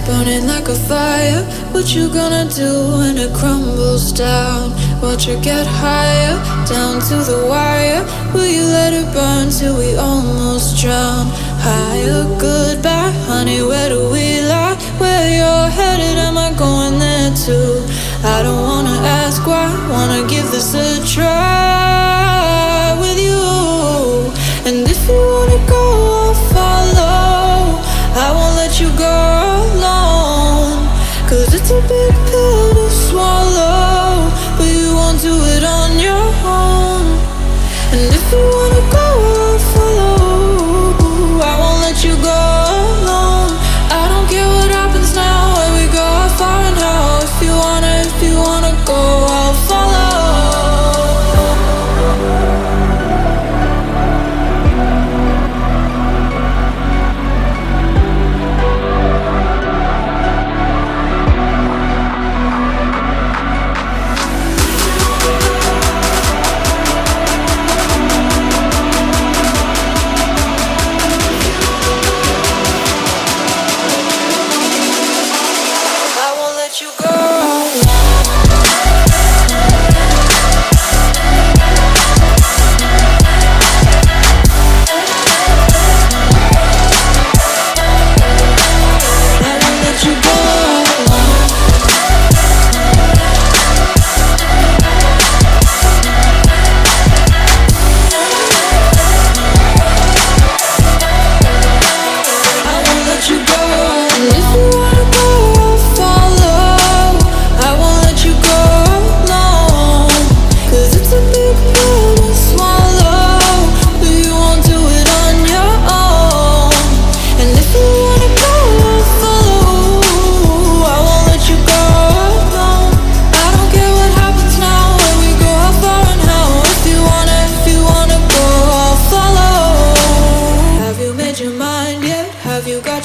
burning like a fire. What you gonna do when it crumbles down? Watch it get higher, down to the wire. Will you let it burn till we almost drown? Higher, goodbye, honey, where do we lie? Where you're headed, am I going there too? I don't wanna ask why, wanna give this a try with you. And if you wanna go, I'll follow. I won't let you go alone, 'cause it's a big pill to swallow, but you won't do it on your own. And if you wanna go, I'll follow. I won't let you go alone. I don't care what happens now, where we go, how far and how. If you wanna go, I'll follow.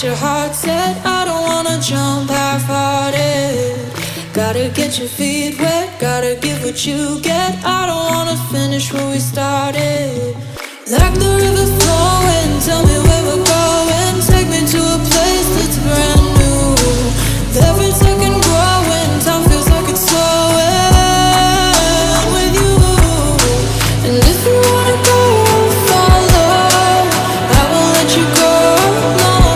Your heart set, I don't wanna jump half-hearted. Gotta get your feet wet, gotta give what you get. I don't wanna finish where we started. Like the river flowing, tell me where we're going. Take me to a place that's brand new. Every second growing, time feels like it's slowing with you. And if you wanna go, I'll follow. I won't let you go alone.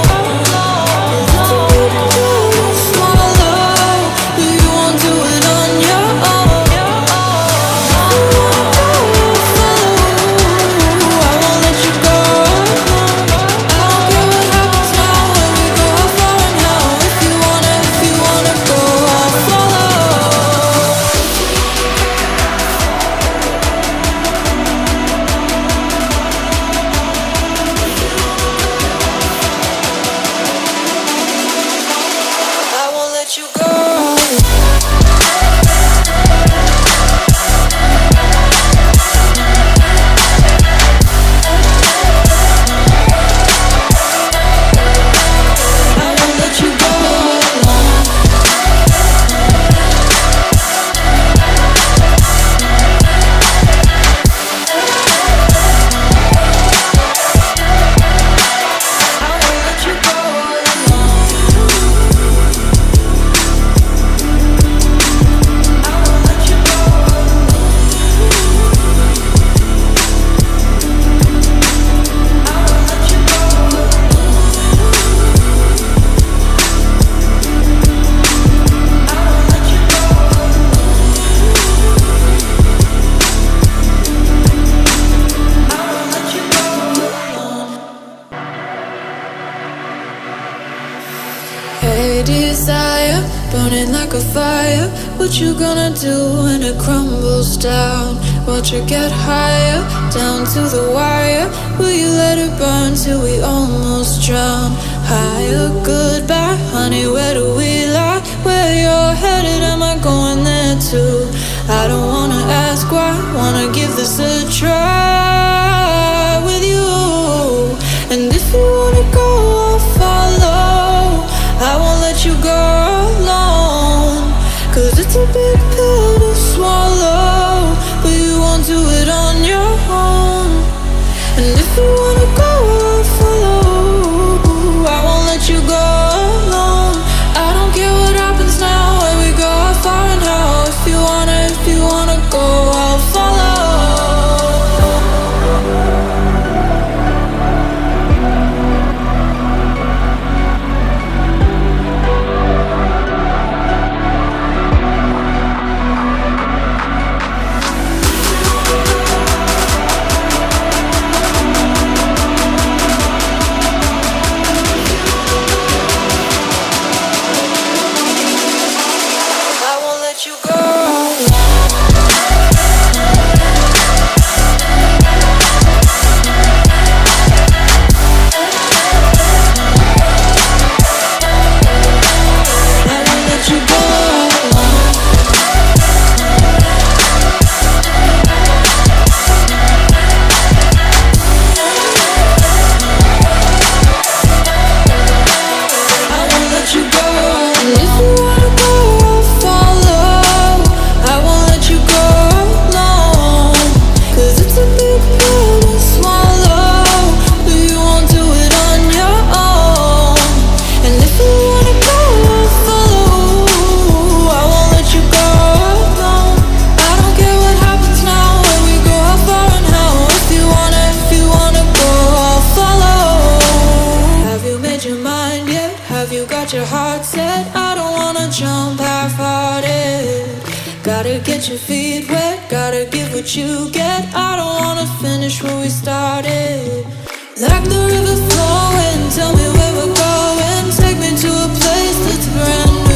Desire, burning like a fire. What you gonna do when it crumbles down? Watch it get higher, down to the wire. Will you let it burn till we almost drown? Higher, goodbye, honey, where do we lie? Where you're headed, am I going there too? I don't wanna ask why, wanna give this a try with you. And if you wanna go, I'll follow. I won't let you go alone, 'cause it's a big pill to swallow, but you won't do it on your own. And if you wanna go, I'll follow. I won't let you go alone. I get your feet wet, gotta give what you get. I don't wanna finish where we started. Like the river flowing, tell me where we're going. Take me to a place that's brand new.